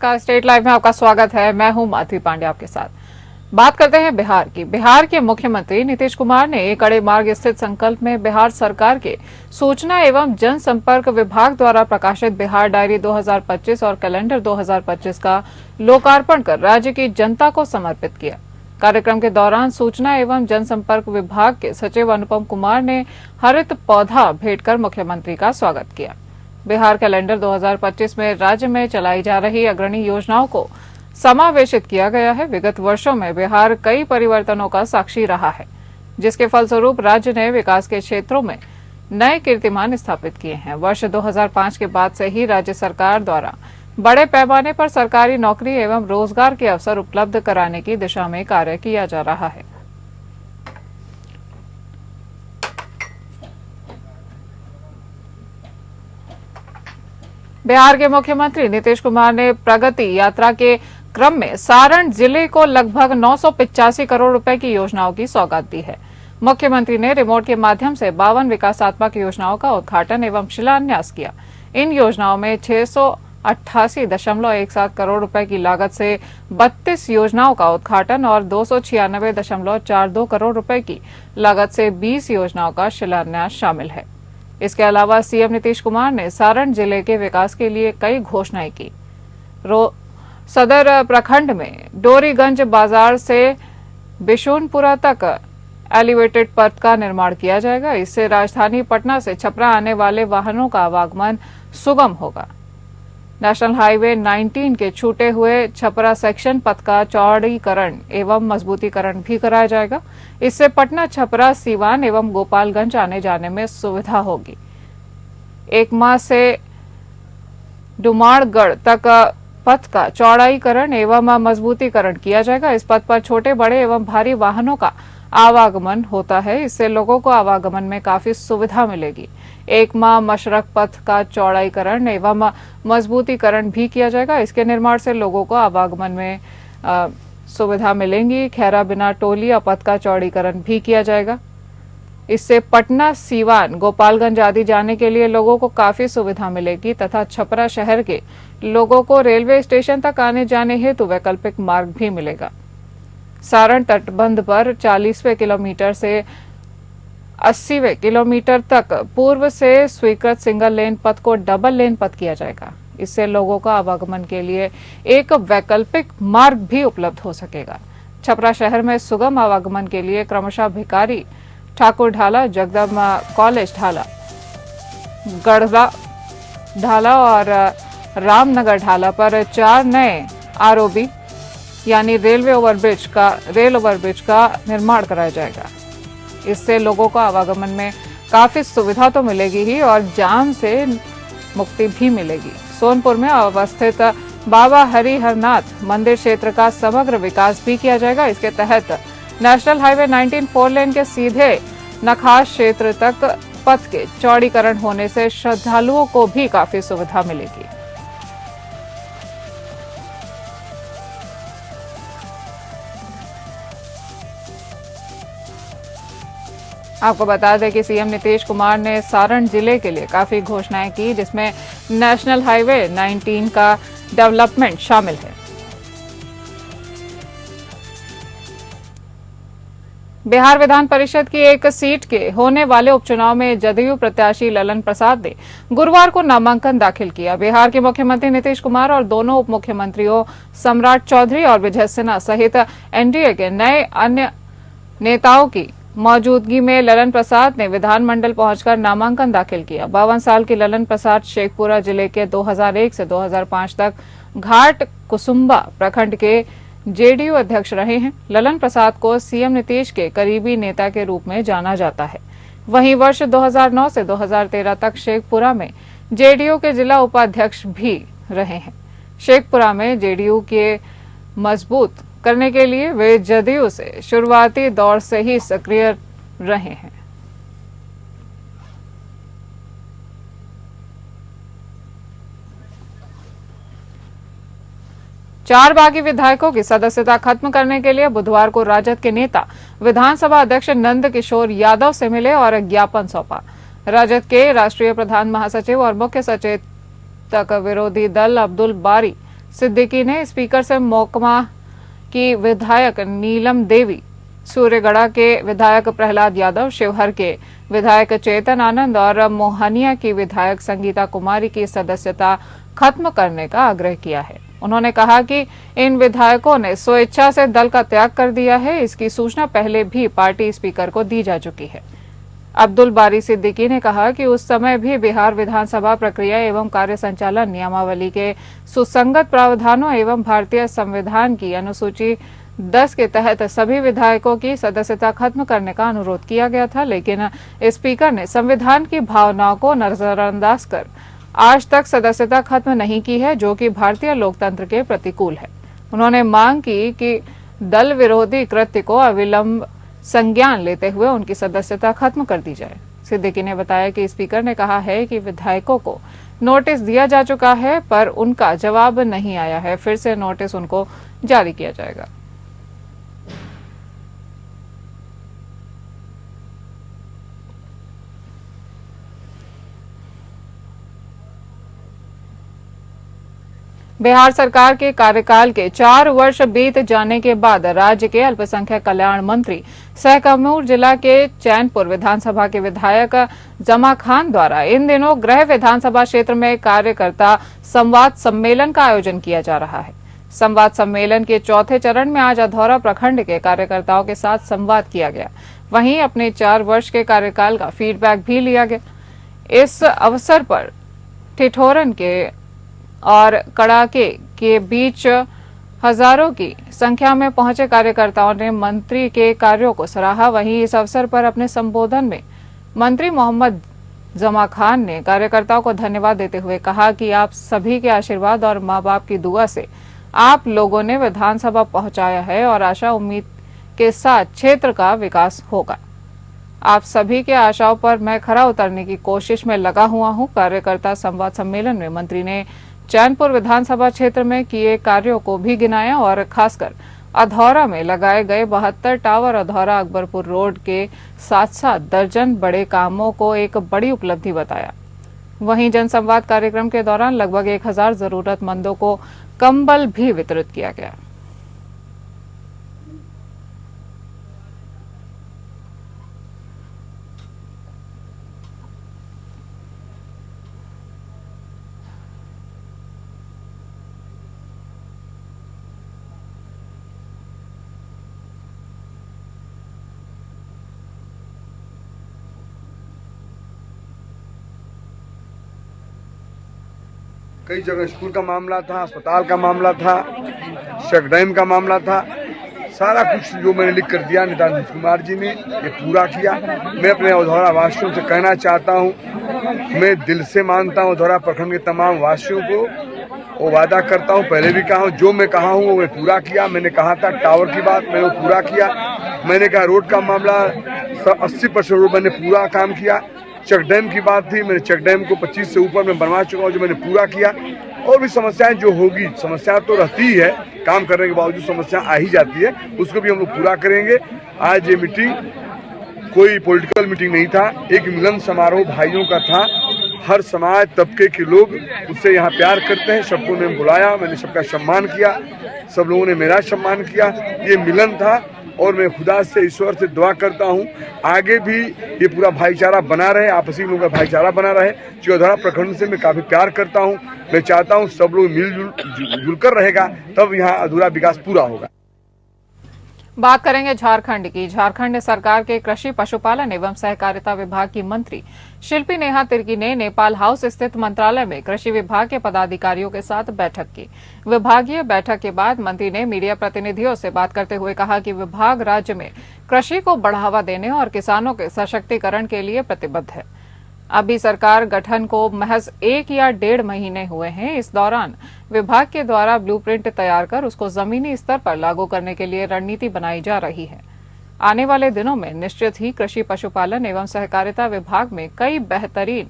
नमस्कार, state live में आपका स्वागत है। मैं हूं माधवी पांडे आपके साथ। बात करते हैं बिहार की। बिहार के मुख्यमंत्री नीतीश कुमार ने कड़े मार्ग स्थित संकल्प में बिहार सरकार के सूचना एवं जनसंपर्क विभाग द्वारा प्रकाशित बिहार डायरी 2025 और कैलेंडर 2025 का लोकार्पण कर राज्य की जनता को समर्पित किया। कार्यक्रम के दौरान सूचना एवं जनसंपर्क विभाग के सचिव अनुपम कुमार ने हरित पौधा भेंट कर मुख्यमंत्री का स्वागत किया। बिहार कैलेंडर 2025 में राज्य में चलाई जा रही अग्रणी योजनाओं को समावेशित किया गया है। विगत वर्षों में बिहार कई परिवर्तनों का साक्षी रहा है, जिसके फलस्वरूप राज्य ने विकास के क्षेत्रों में नए कीर्तिमान स्थापित किए हैं। वर्ष 2005 के बाद से ही राज्य सरकार द्वारा बड़े पैमाने पर सरकारी नौकरी एवं रोजगार के अवसर उपलब्ध कराने की दिशा में कार्य किया जा रहा है। बिहार के मुख्यमंत्री नीतीश कुमार ने प्रगति यात्रा के क्रम में सारण जिले को लगभग 985 करोड़ रुपए की योजनाओं की सौगात दी है। मुख्यमंत्री ने रिमोट के माध्यम से 52 विकासात्मक योजनाओं का उद्घाटन एवं शिलान्यास किया। इन योजनाओं में 688.17 करोड़ रुपए की लागत से 32 योजनाओं का उद्घाटन और 296.42 करोड़ रुपए की लागत से 20 योजनाओं का शिलान्यास शामिल है। इसके अलावा सीएम नीतीश कुमार ने सारण जिले के विकास के लिए कई घोषणाएं की। सदर प्रखंड में डोरीगंज बाजार से बिशुनपुरा तक एलिवेटेड पथ का निर्माण किया जाएगा। इससे राजधानी पटना से छपरा आने वाले वाहनों का आवागमन सुगम होगा। नेशनल हाईवे 19 के छूटे हुए छपरा सेक्शन पथ का चौड़ीकरण एवं मजबूतीकरण भी कराया जाएगा। इससे पटना, छपरा, सीवान एवं गोपालगंज आने जाने में सुविधा होगी। एकमा से डुमारगढ़ तक पथ का चौड़ाईकरण एवं मजबूतीकरण किया जाएगा। इस पथ पर छोटे, बड़े एवं भारी वाहनों का आवागमन होता है। इससे लोगों को आवागमन में काफी सुविधा मिलेगी। एकमा मशरक पथ का चौड़ाईकरण एवं मजबूतीकरण भी किया जाएगा। इसके निर्माण से लोगों को आवागमन में सुविधा मिलेगी। खैरा बिना टोलिया पथ का चौड़ीकरण भी किया जाएगा। इससे पटना, सीवान, गोपालगंज आदि जाने के लिए लोगों को काफी सुविधा मिलेगी तथा छपरा शहर के लोगों को रेलवे स्टेशन तक आने जाने हेतु वैकल्पिक मार्ग भी मिलेगा। सारण तटबंध पर 40वें किलोमीटर से 80वें किलोमीटर तक पूर्व से स्वीकृत सिंगल लेन पथ को डबल लेन पथ किया जाएगा। इससे लोगों का आवागमन के लिए एक वैकल्पिक मार्ग भी उपलब्ध हो सकेगा। छपरा शहर में सुगम आवागमन के लिए क्रमशः भिकारी ठाकुर ढाला, जगदम्बा कॉलेज ढाला, गढ़वा ढाला और रामनगर ढाला पर 4 नए आरओबी यानी रेल ओवरब्रिज का निर्माण कराया जाएगा। इससे लोगों को आवागमन में काफी सुविधा तो मिलेगी ही और जाम से मुक्ति भी मिलेगी। सोनपुर में अवस्थित बाबा हरिहरनाथ मंदिर क्षेत्र का समग्र विकास भी किया जाएगा। इसके तहत नेशनल हाईवे 19 4 लेन के सीधे नखास क्षेत्र तक पथ के चौड़ीकरण होने से श्रद्धालुओं को भी काफी सुविधा मिलेगी। आपको बता दें कि सीएम नीतीश कुमार ने सारण जिले के लिए काफी घोषणाएं की, जिसमें नेशनल हाईवे 19 का डेवलपमेंट शामिल है। बिहार विधान परिषद की एक सीट के होने वाले उपचुनाव में जदयू प्रत्याशी ललन प्रसाद ने गुरुवार को नामांकन दाखिल किया। बिहार के मुख्यमंत्री नीतीश कुमार और दोनों उप मुख्यमंत्रियों सम्राट चौधरी और विजय सिन्हा सहित एनडीए के नए अन्य नेताओं की मौजूदगी में ललन प्रसाद ने विधानमंडल पहुंचकर नामांकन दाखिल किया। 52 साल के ललन प्रसाद शेखपुरा जिले के 2001 से 2005 तक घाट कुसुम्बा प्रखंड के जेडीयू अध्यक्ष रहे हैं। ललन प्रसाद को सीएम नीतीश के करीबी नेता के रूप में जाना जाता है। वहीं वर्ष 2009 से 2013 तक शेखपुरा में जेडीयू के जिला उपाध्यक्ष भी रहे हैं। शेखपुरा में जेडीयू के मजबूत करने के लिए वे जदयू से शुरुआती दौर से ही सक्रिय रहे हैं। चार बागी विधायकों की सदस्यता खत्म करने के लिए बुधवार को राजद के नेता विधानसभा अध्यक्ष नंद किशोर यादव से मिले और ज्ञापन सौंपा। राजद के राष्ट्रीय प्रधान महासचिव और मुख्य सचेतक विरोधी दल अब्दुल बारी सिद्दीकी ने स्पीकर से मोकमा की विधायक नीलम देवी, सूर्यगढ़ा के विधायक प्रहलाद यादव, शिवहर के विधायक चेतन आनंद और मोहनिया की विधायक संगीता कुमारी की सदस्यता खत्म करने का आग्रह किया है। उन्होंने कहा कि इन विधायकों ने स्वेच्छा से दल का त्याग कर दिया है। इसकी सूचना पहले भी पार्टी स्पीकर को दी जा चुकी है। अब्दुल बारी सिद्दीकी ने कहा कि उस समय भी बिहार विधानसभा प्रक्रिया एवं कार्य संचालन नियमावली के सुसंगत प्रावधानों एवं भारतीय संविधान की अनुसूची 10 के तहत सभी विधायकों की सदस्यता खत्म करने का अनुरोध किया गया था, लेकिन स्पीकर ने संविधान की भावनाओं को नजरअंदाज कर आज तक सदस्यता खत्म नहीं की है, जो कि भारतीय लोकतंत्र के प्रतिकूल है। उन्होंने मांग की कि दल विरोधी कृत्य को अविलंब संज्ञान लेते हुए उनकी सदस्यता खत्म कर दी जाए। सिद्दीकी ने बताया कि स्पीकर ने कहा है कि विधायकों को नोटिस दिया जा चुका है, पर उनका जवाब नहीं आया है। फिर से नोटिस उनको जारी किया जाएगा। बिहार सरकार के कार्यकाल के 4 वर्ष बीत जाने के बाद राज्य के अल्पसंख्यक कल्याण मंत्री सह कैमूर जिला के चैनपुर विधानसभा के विधायक जमा खान द्वारा इन दिनों गृह विधानसभा क्षेत्र में कार्यकर्ता संवाद सम्मेलन का आयोजन किया जा रहा है। संवाद सम्मेलन के चौथे चरण में आज अधौरा प्रखंड के कार्यकर्ताओं के साथ संवाद किया गया। वहीं अपने 4 वर्ष के कार्यकाल का फीडबैक भी लिया गया। इस अवसर पर ठिठोरन के और कड़ाके के बीच हजारों की संख्या में पहुंचे कार्यकर्ताओं ने मंत्री के कार्यों को सराहा। वहीं इस अवसर पर अपने संबोधन में मंत्री मोहम्मद जमा खान ने कार्यकर्ताओं को धन्यवाद देते हुए कहा कि आप सभी के आशीर्वाद और मां बाप की दुआ से आप लोगों ने विधानसभा पहुंचाया है और आशा उम्मीद के साथ क्षेत्र का विकास होगा। आप सभी के आशाओं पर मैं खरा उतरने की कोशिश में लगा हुआ हूं। कार्यकर्ता संवाद सम्मेलन में मंत्री ने चैनपुर विधानसभा क्षेत्र में किए कार्यों को भी गिनाया और खासकर अधौरा में लगाए गए 72 टावर अधौरा अकबरपुर रोड के साथ साथ दर्जन बड़े कामों को एक बड़ी उपलब्धि बताया। वहीं जनसंवाद कार्यक्रम के दौरान लगभग 1000 जरूरतमंदों को कंबल भी वितरित किया गया। कई जगह स्कूल का मामला था, अस्पताल का मामला था, चेक डैम का मामला था। सारा कुछ जो मैंने लिख कर दिया नेता नीतीश कुमार जी ने ये पूरा किया। मैं अपने अधौरा वासियों से कहना चाहता हूँ, मैं दिल से मानता हूँ अधौरा प्रखंड के तमाम वासियों को वो वादा करता हूँ, पहले भी कहा हूँ, जो मैं कहा हूँ वो मैं पूरा किया। मैंने कहा था टावर की बात, मैंने वो पूरा किया। मैंने कहा रोड का मामला 80% रोड मैंने पूरा काम किया। चेक डैम की बात थी, मैंने चेक डैम को 25 से ऊपर में बनवा चुका हूँ, जो मैंने पूरा किया। और भी समस्याएं जो होगी, समस्या तो रहती ही है, काम करने के बावजूद समस्या आ ही जाती है, उसको भी हम लोग पूरा करेंगे। आज ये मीटिंग कोई पॉलिटिकल मीटिंग नहीं था, एक मिलन समारोह भाइयों का था। हर समाज तबके के लोग उससे यहाँ प्यार करते हैं। सबको मैंने बुलाया, मैंने सबका सम्मान किया, सब लोगों ने मेरा सम्मान किया। ये मिलन था और मैं खुदा से, ईश्वर से दुआ करता हूँ आगे भी ये पूरा भाईचारा बना रहे, आपसी लोगों का भाईचारा बना रहे। अधौरा प्रखंड से मैं काफ़ी प्यार करता हूँ। मैं चाहता हूँ सब लोग मिलजुल कर रहेगा, तब यहाँ अधूरा विकास पूरा होगा। बात करेंगे झारखंड की। झारखंड सरकार के कृषि पशुपालन एवं सहकारिता विभाग की मंत्री शिल्पी नेहा तिर्की ने नेपाल हाउस स्थित मंत्रालय में कृषि विभाग के पदाधिकारियों के साथ बैठक की। विभागीय बैठक के बाद मंत्री ने मीडिया प्रतिनिधियों से बात करते हुए कहा कि विभाग राज्य में कृषि को बढ़ावा देने और किसानों के सशक्तिकरण के लिए प्रतिबद्ध है। अभी सरकार गठन को महज 1 या 1.5 महीने हुए हैं। इस दौरान विभाग के द्वारा ब्लूप्रिंट तैयार कर उसको जमीनी स्तर पर लागू करने के लिए रणनीति बनाई जा रही है। आने वाले दिनों में निश्चित ही कृषि पशुपालन एवं सहकारिता विभाग में कई बेहतरीन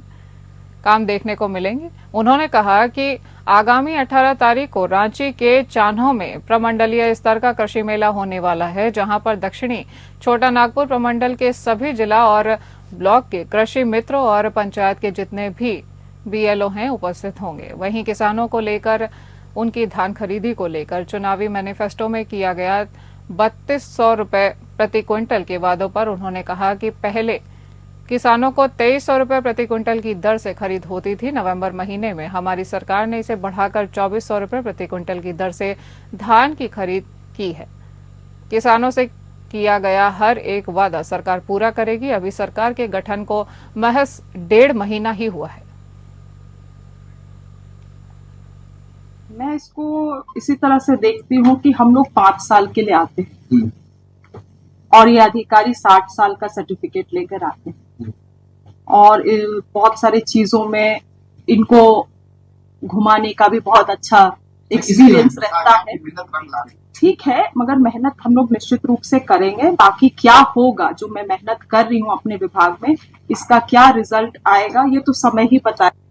काम देखने को मिलेंगे। उन्होंने कहा कि आगामी 18 तारीख को रांची के चान्हो में प्रमंडलीय स्तर का कृषि मेला होने वाला है, जहां पर दक्षिणी छोटा नागपुर प्रमंडल के सभी जिला और ब्लॉक के कृषि मित्रों और पंचायत के जितने भी बीएलओ हैं उपस्थित होंगे। वहीं किसानों को लेकर उनकी धान खरीदी को लेकर चुनावी मैनिफेस्टो में किया गया 3200 रुपए प्रति क्विंटल के वादों पर उन्होंने कहा कि पहले किसानों को 2300 रुपए प्रति क्विंटल की दर से खरीद होती थी। नवंबर महीने में हमारी सरकार ने इसे बढ़ाकर 2400 रुपए प्रति क्विंटल की दर से धान की खरीद की है। किसानों से किया गया हर एक वादा सरकार पूरा करेगी। अभी सरकार के गठन को महज 1.5 महीना ही हुआ है। मैं इसको इसी तरह से देखती हूँ कि हम लोग 5 साल के लिए आते हैं और ये अधिकारी 60 साल का सर्टिफिकेट लेकर आते हैं और बहुत सारी चीजों में इनको घुमाने का भी बहुत अच्छा एक्सपीरियंस रहता है। ठीक है, मगर मेहनत हम लोग निश्चित रूप से करेंगे। बाकी क्या होगा, जो मैं मेहनत कर रही हूँ अपने विभाग में, इसका क्या रिजल्ट आएगा ये तो समय ही बताएगा।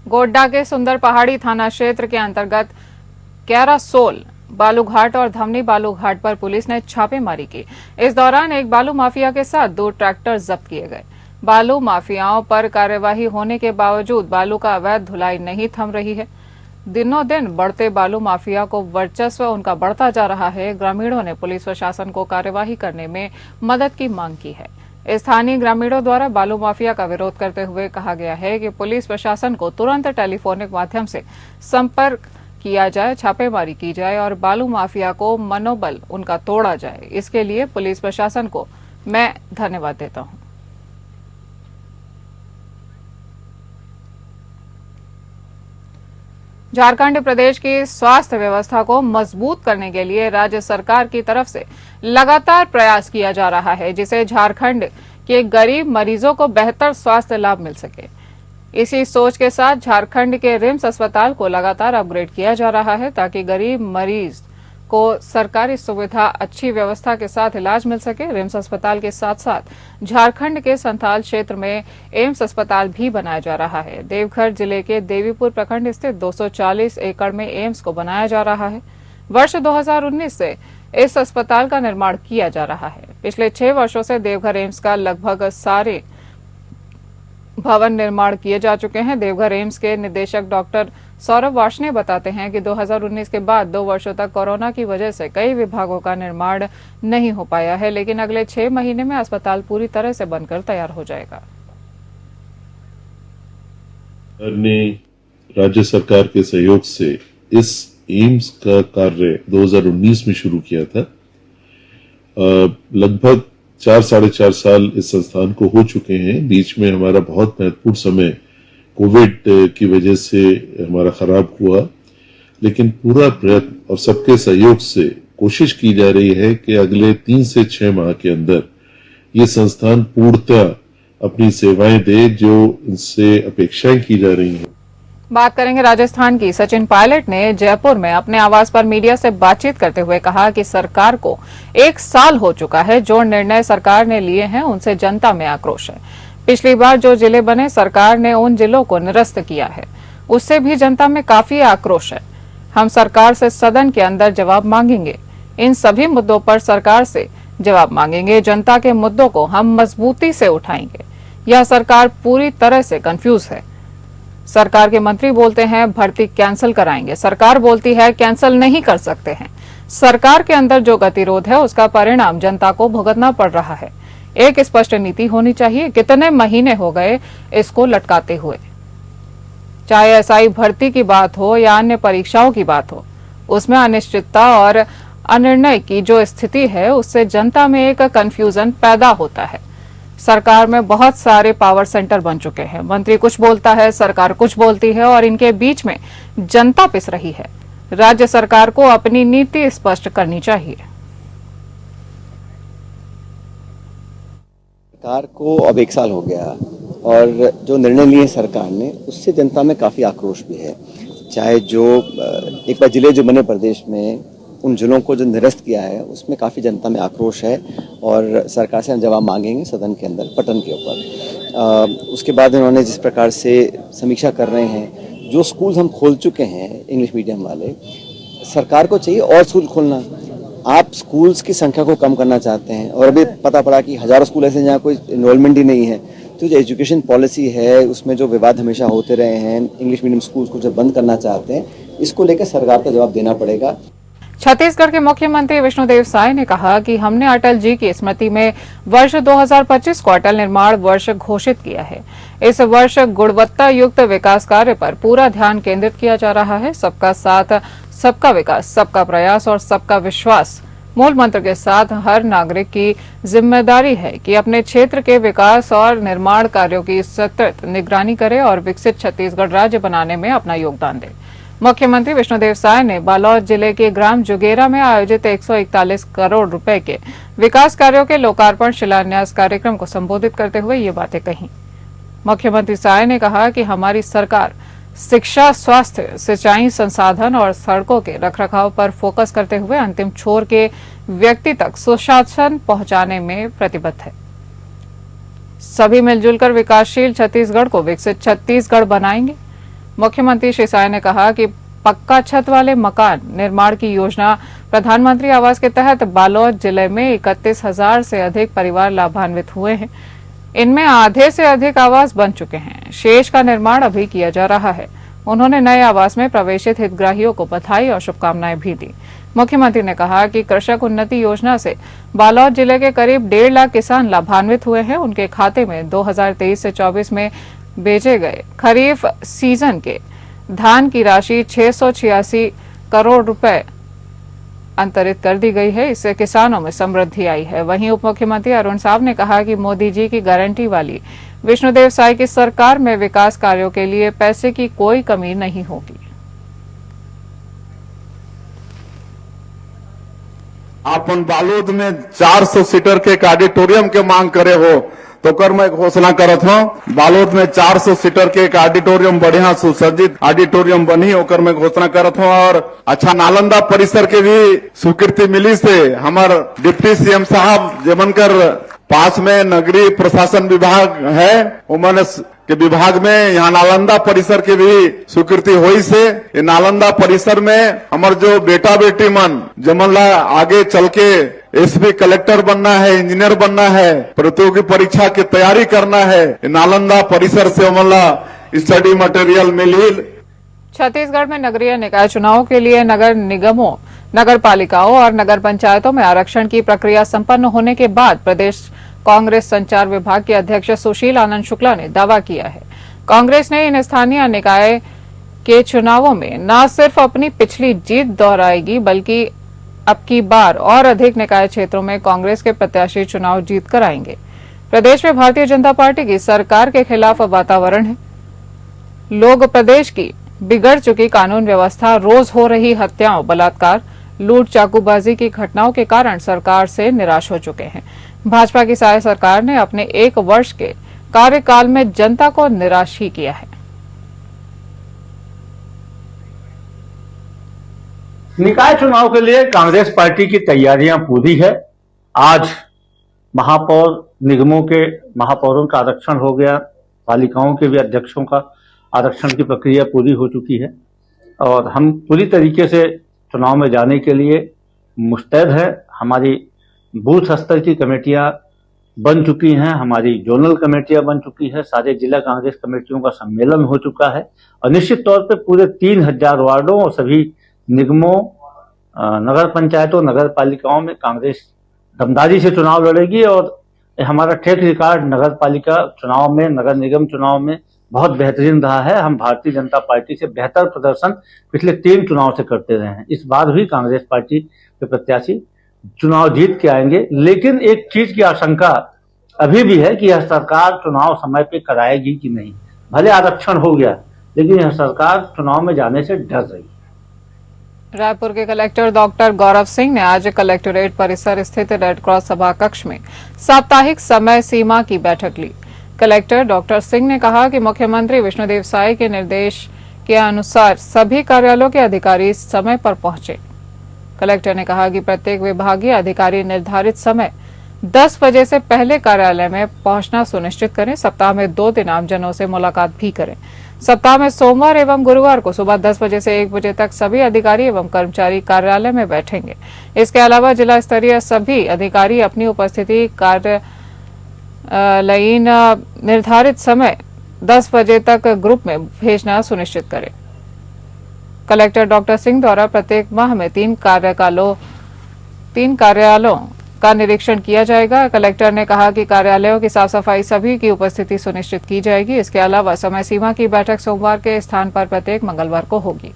गोड्डा के सुंदर पहाड़ी थाना क्षेत्र के अंतर्गत कैरासोल बालूघाट और धमनी बालूघाट पर पुलिस ने छापेमारी की। इस दौरान एक बालू माफिया के साथ 2 ट्रैक्टर जब्त किए गए। बालू माफियाओं पर कार्यवाही होने के बावजूद बालू का अवैध ढुलाई नहीं थम रही है। दिनों दिन बढ़ते बालू माफिया को वर्चस्व उनका बढ़ता जा रहा है। ग्रामीणों ने पुलिस प्रशासन को कार्यवाही करने में मदद की मांग की है। स्थानीय ग्रामीणों द्वारा बालू माफिया का विरोध करते हुए कहा गया है कि पुलिस प्रशासन को तुरंत टेलीफोनिक माध्यम से संपर्क किया जाए, छापेमारी की जाए और बालू माफिया को मनोबल उनका तोड़ा जाए। इसके लिए पुलिस प्रशासन को मैं धन्यवाद देता हूं। झारखंड प्रदेश की स्वास्थ्य व्यवस्था को मजबूत करने के लिए राज्य सरकार की तरफ से लगातार प्रयास किया जा रहा है, जिससे झारखंड के गरीब मरीजों को बेहतर स्वास्थ्य लाभ मिल सके। इसी सोच के साथ झारखंड के रिम्स अस्पताल को लगातार अपग्रेड किया जा रहा है ताकि गरीब मरीज को सरकारी सुविधा, अच्छी व्यवस्था के साथ इलाज मिल सके। रिम्स अस्पताल के साथ साथ झारखंड के संथाल क्षेत्र में एम्स अस्पताल भी बनाया जा रहा है। देवघर जिले के देवीपुर प्रखंड स्थित 240 एकड़ में एम्स को बनाया जा रहा है। वर्ष 2019 से इस अस्पताल का निर्माण किया जा रहा है। पिछले 6 वर्षों से देवघर एम्स का लगभग सारे भवन निर्माण किए जा चुके हैं। देवघर एम्स के निदेशक डॉक्टर सौरभ वार्ष्णेय बताते हैं कि 2019 के बाद 2 वर्षों तक कोरोना की वजह से कई विभागों का निर्माण नहीं हो पाया है, लेकिन अगले 6 महीने में अस्पताल पूरी तरह से बनकर तैयार हो जाएगा। ने राज्य सरकार के सहयोग से इस एम्स का कार्य 2019 में शुरू किया था। लगभग 4-4.5 साल इस संस्थान को हो चुके हैं। बीच में हमारा बहुत महत्वपूर्ण समय कोविड की वजह से हमारा खराब हुआ, लेकिन पूरा प्रयत्न और सबके सहयोग से कोशिश की जा रही है कि अगले 3 से 6 माह के अंदर ये संस्थान पूर्णतः अपनी सेवाएं दे जो इनसे अपेक्षाएं की जा रही हैं। बात करेंगे राजस्थान की। सचिन पायलट ने जयपुर में अपने आवास पर मीडिया से बातचीत करते हुए कहा कि सरकार को 1 साल हो चुका है। जो निर्णय सरकार ने लिए हैं उनसे जनता में आक्रोश है। पिछली बार जो जिले बने, सरकार ने उन जिलों को निरस्त किया है, उससे भी जनता में काफी आक्रोश है। हम सरकार से सदन के अंदर जवाब मांगेंगे। इन सभी मुद्दों पर सरकार से जवाब मांगेंगे। जनता के मुद्दों को हम मजबूती से उठाएंगे। यह सरकार पूरी तरह से कंफ्यूज है। सरकार के मंत्री बोलते हैं भर्ती कैंसिल कराएंगे, सरकार बोलती है कैंसिल नहीं कर सकते हैं। सरकार के अंदर जो गतिरोध है उसका परिणाम जनता को भुगतना पड़ रहा है। एक स्पष्ट नीति होनी चाहिए। कितने महीने हो गए इसको लटकाते हुए, चाहे एसआई भर्ती की बात हो या अन्य परीक्षाओं की बात हो, उसमें अनिश्चितता और अनिर्णय की जो स्थिति है उससे जनता में एक कंफ्यूजन पैदा होता है। सरकार में बहुत सारे पावर सेंटर बन चुके हैं। मंत्री कुछ बोलता है, सरकार कुछ बोलती है और इनके बीच में जनता पिस रही है। राज्य सरकार को अपनी नीति स्पष्ट करनी चाहिए। सरकार को अब 1 साल हो गया और जो निर्णय लिए सरकार ने उससे जनता में काफ़ी आक्रोश भी है। चाहे जो एक बार जिले जो बने प्रदेश में, उन जिलों को जो निरस्त किया है उसमें काफ़ी जनता में आक्रोश है और सरकार से हम जवाब मांगेंगे सदन के अंदर पटन के ऊपर। उसके बाद उन्होंने जिस प्रकार से समीक्षा कर रहे हैं, जो स्कूल हम खोल चुके हैं इंग्लिश मीडियम वाले, सरकार को चाहिए और स्कूल खोलना। आप स्कूल्स की संख्या को कम करना चाहते हैं और अभी पता पड़ा कि हजारों स्कूल ऐसे हैं जहाँ कोई इन्रोलमेंट ही नहीं है, तो जो एजुकेशन पॉलिसी है उसमें जो विवाद हमेशा होते रहे हैं, इंग्लिश मीडियम स्कूल्स को जब बंद करना चाहते हैं, इसको लेकर सरकार को जवाब देना पड़ेगा। छत्तीसगढ़ के मुख्यमंत्री विष्णुदेव साय ने कहा कि हमने अटल जी की स्मृति में वर्ष 2025 को अटल निर्माण वर्ष घोषित किया है। इस वर्ष गुणवत्ता युक्त विकास कार्य पर पूरा ध्यान केंद्रित किया जा रहा है। सबका साथ, सबका विकास, सबका प्रयास और सबका विश्वास मूल मंत्र के साथ हर नागरिक की जिम्मेदारी है कि अपने क्षेत्र के विकास और निर्माण कार्यों की सतत निगरानी करे और विकसित छत्तीसगढ़ राज्य बनाने में अपना योगदान दे। मुख्यमंत्री विष्णुदेव साय ने बालोद जिले के ग्राम जुगेरा में आयोजित 141 करोड़ रुपए के विकास कार्यों के लोकार्पण शिलान्यास कार्यक्रम को संबोधित करते हुए ये बातें कही। मुख्यमंत्री साय ने कहा कि हमारी सरकार शिक्षा, स्वास्थ्य, सिंचाई, संसाधन और सड़कों के रखरखाव पर फोकस करते हुए अंतिम छोर के व्यक्ति तक सुशासन पहुंचाने में प्रतिबद्ध है। सभी मिलजुल कर विकासशील छत्तीसगढ़ को विकसित छत्तीसगढ़ बनाएंगे। मुख्यमंत्री श्री साय ने कहा कि पक्का छत वाले मकान निर्माण की योजना प्रधानमंत्री आवास के तहत बालोद जिले में 31,000 से अधिक परिवार लाभान्वित हुए हैं। इनमें आधे से अधिक आवास बन चुके हैं, शेष का निर्माण अभी किया जा रहा है। उन्होंने नए आवास में प्रवेशित हितग्राहियों को बधाई और शुभकामनाएं भी दी। मुख्यमंत्री ने कहा कि कृषक उन्नति योजना से बालोद जिले के करीब 1.5 लाख किसान लाभान्वित हुए हैं। उनके खाते में 2023 से 24 में बेचे गए खरीफ सीजन के धान की राशि 686 करोड़ रुपए अंतरित कर दी गई है। इससे किसानों में समृद्धि आई है। वहीं उप मुख्यमंत्री अरुण साव ने कहा कि मोदी जी की गारंटी वाली विष्णुदेव साय की सरकार में विकास कार्यों के लिए पैसे की कोई कमी नहीं होगी। अपन बालोद में 400 सीटर के एक ऑडिटोरियम के मांग करे हो तो कर मैं घोषणा करत हूँ, बालोद में 400 सीटर के एक ऑडिटोरियम बढ़िया सुसज्जित ऑडिटोरियम बनी होकर मैं घोषणा करत हूँ। और अच्छा नालंदा परिसर के भी स्वीकृति मिली से हमार डिप्टी सीएम साहब जमनकर पास में नगरीय प्रशासन विभाग है, उन्होंने के विभाग में यहाँ नालंदा परिसर की भी स्वीकृति हुई से ये नालंदा परिसर में हमार जो बेटा बेटी मन जमनला आगे चल के एसपी कलेक्टर बनना है, इंजीनियर बनना है, प्रतियोगी परीक्षा की तैयारी करना है, नालंदा परिसर से हमला स्टडी मटेरियल मिली। छत्तीसगढ़ में नगरीय निकाय चुनाव के लिए नगर निगमों, नगर पालिकाओं और नगर पंचायतों में आरक्षण की प्रक्रिया संपन्न होने के बाद प्रदेश कांग्रेस संचार विभाग के अध्यक्ष सुशील आनंद शुक्ला ने दावा किया है। कांग्रेस ने इन स्थानीय निकाय के चुनावों में न सिर्फ अपनी पिछली जीत दोहराएगी बल्कि अब की बार और अधिक निकाय क्षेत्रों में कांग्रेस के प्रत्याशी चुनाव जीत कर आएंगे। प्रदेश में भारतीय जनता पार्टी की सरकार के खिलाफ वातावरण है। लोग प्रदेश की बिगड़ चुकी कानून व्यवस्था, रोज हो रही हत्याओं, बलात्कार, लूट, चाकूबाजी की घटनाओं के कारण सरकार से निराश हो चुके हैं। भाजपा की साय सरकार ने अपने 1 वर्ष के कार्यकाल में जनता को निराश ही किया है। निकाय चुनाव के लिए कांग्रेस पार्टी की तैयारियां पूरी है। आज महापौर निगमों के महापौरों का आरक्षण हो गया, पालिकाओं के भी अध्यक्षों का आरक्षण की प्रक्रिया पूरी हो चुकी है और हम पूरी तरीके से चुनाव में जाने के लिए मुस्तैद है। हमारी बूथ स्तर की कमेटियां बन चुकी हैं, हमारी जोनल कमेटियां बन चुकी है, सारे जिला कांग्रेस कमेटियों का सम्मेलन हो चुका है और निश्चित तौर पे पूरे 3000 वार्डों और सभी निगमों, नगर पंचायतों, नगर पालिकाओं में कांग्रेस दमदारी से चुनाव लड़ेगी और हमारा ट्रैक रिकॉर्ड नगर पालिका चुनाव में, नगर निगम चुनाव में बहुत बेहतरीन रहा है। हम भारतीय जनता पार्टी से बेहतर प्रदर्शन पिछले 3 चुनाव से करते रहे हैं। इस बार भी कांग्रेस पार्टी के प्रत्याशी चुनाव जीत के आएंगे, लेकिन एक चीज की आशंका अभी भी है कि यह सरकार चुनाव समय पे कराएगी कि नहीं। भले आरक्षण हो गया, लेकिन यह सरकार चुनाव में जाने से डर रही है। रायपुर के कलेक्टर डॉक्टर गौरव सिंह ने आज कलेक्टोरेट परिसर स्थित रेड क्रॉस सभा कक्ष में साप्ताहिक समय सीमा की बैठक ली। कलेक्टर डॉक्टर सिंह ने कहा कि मुख्यमंत्री विष्णुदेव साय के निर्देश के अनुसार सभी कार्यालयों के अधिकारी समय पर पहुंचे। कलेक्टर ने कहा कि प्रत्येक विभागीय अधिकारी निर्धारित समय 10 बजे से पहले कार्यालय में पहुंचना सुनिश्चित करें। सप्ताह में 2 दिन आमजनों से मुलाकात भी करें। सप्ताह में सोमवार एवं गुरुवार को सुबह 10 बजे से 1 बजे तक सभी अधिकारी एवं कर्मचारी कार्यालय में बैठेंगे। इसके अलावा जिला स्तरीय सभी अधिकारी अपनी उपस्थिति कार्यालयीन निर्धारित समय 10 बजे तक ग्रुप में भेजना सुनिश्चित करें। कलेक्टर डॉक्टर सिंह द्वारा प्रत्येक माह में 3 कार्यालयों का निरीक्षण किया जाएगा। कलेक्टर ने कहा कि कार्यालयों की साफ सफाई सभी की उपस्थिति सुनिश्चित की जाएगी। इसके अलावा समय सीमा की बैठक सोमवार के स्थान पर प्रत्येक मंगलवार को होगी।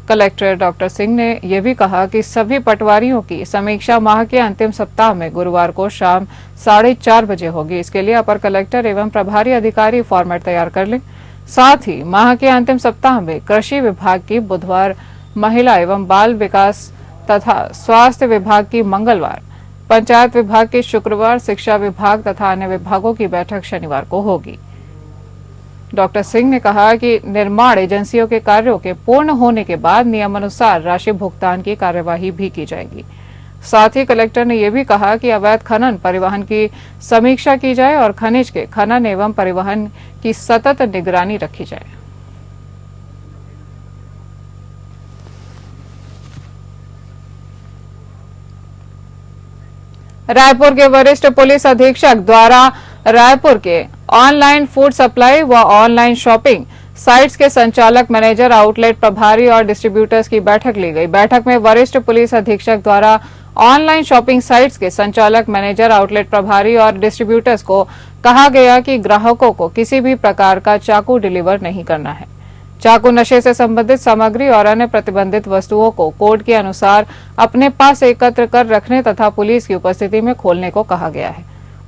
कलेक्टर डॉक्टर सिंह ने यह भी कहा कि सभी पटवारियों की समीक्षा माह के अंतिम सप्ताह में गुरुवार को शाम 4:30 बजे होगी। इसके लिए अपर कलेक्टर एवं प्रभारी अधिकारी फॉर्मेट तैयार कर लें। साथ ही माह के अंतिम सप्ताह में कृषि विभाग की बुधवार, महिला एवं बाल विकास तथा स्वास्थ्य विभाग की मंगलवार, पंचायत विभाग की शुक्रवार, शिक्षा विभाग तथा अन्य विभागों की बैठक शनिवार को होगी। डॉक्टर सिंह ने कहा कि निर्माण एजेंसियों के कार्यों के पूर्ण होने के बाद नियमानुसार राशि भुगतान की कार्यवाही भी की जाएगी। साथ ही कलेक्टर ने यह भी कहा कि अवैध खनन परिवहन की समीक्षा की जाए और खनिज के खनन एवं परिवहन की सतत निगरानी रखी जाए। रायपुर के वरिष्ठ पुलिस अधीक्षक द्वारा रायपुर के ऑनलाइन फूड सप्लाई व ऑनलाइन शॉपिंग साइट्स के संचालक, मैनेजर, आउटलेट प्रभारी और डिस्ट्रीब्यूटर्स की बैठक ली गई। बैठक में वरिष्ठ पुलिस अधीक्षक द्वारा ऑनलाइन शॉपिंग साइट्स के संचालक, मैनेजर, आउटलेट प्रभारी और डिस्ट्रीब्यूटर्स को कहा गया कि ग्राहकों को किसी भी प्रकार का चाकू डिलीवर नहीं करना है। चाकू, नशे से संबंधित सामग्री और अन्य प्रतिबंधित वस्तुओं को कोड के अनुसार अपने पास एकत्र कर रखने तथा पुलिस की उपस्थिति में खोलने को कहा गया है।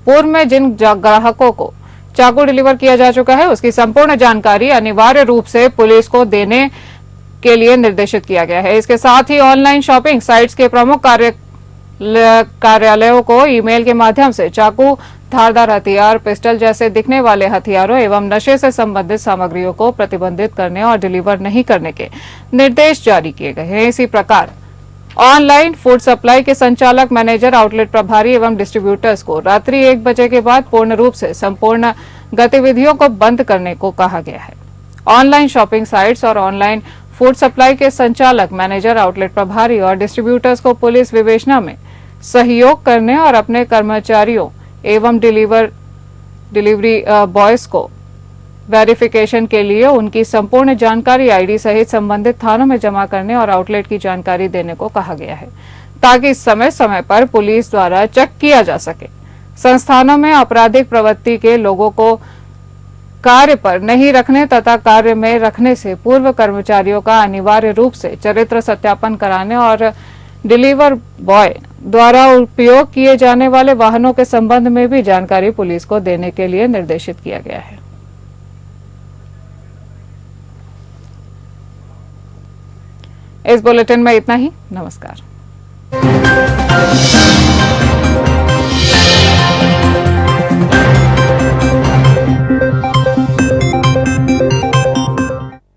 पूर्व में जिन ग्राहकों को चाकू डिलीवर किया जा चुका है उसकी संपूर्ण जानकारी अनिवार्य रूप से पुलिस को देने के लिए निर्देशित किया गया है। इसके साथ ही ऑनलाइन शॉपिंग साइट्स के प्रमुख कार्यालयों को ईमेल के माध्यम से चाकू, धारदार हथियार, पिस्टल जैसे दिखने वाले हथियारों एवं नशे से संबंधित सामग्रियों को प्रतिबंधित करने और डिलीवर नहीं करने के निर्देश जारी किए गए हैं। इसी प्रकार ऑनलाइन फूड सप्लाई के संचालक, मैनेजर, आउटलेट प्रभारी एवं डिस्ट्रीब्यूटर्स को रात्रि 1 बजे के बाद पूर्ण रूप से संपूर्ण गतिविधियों को बंद करने को कहा गया है। ऑनलाइन शॉपिंग साइट्स और ऑनलाइन फूड सप्लाई के संचालक, मैनेजर, आउटलेट प्रभारी और डिस्ट्रीब्यूटर्स को पुलिस विवेचना में सहयोग करने और अपने कर्मचारियों एवं डिलीवरी बॉयज को वेरिफिकेशन के लिए उनकी संपूर्ण जानकारी आईडी सहित संबंधित थानों में जमा करने और आउटलेट की जानकारी देने को कहा गया है, ताकि समय समय पर पुलिस द्वारा चेक किया जा सके। संस्थानों में आपराधिक प्रवृत्ति के लोगों को कार्य पर नहीं रखने तथा कार्य में रखने से पूर्व कर्मचारियों का अनिवार्य रूप से चरित्र सत्यापन कराने और डिलीवर बॉय द्वारा उपयोग किए जाने वाले वाहनों के संबंध में भी जानकारी पुलिस को देने के लिए निर्देशित किया गया है। इस बुलेटिन में इतना ही। नमस्कार।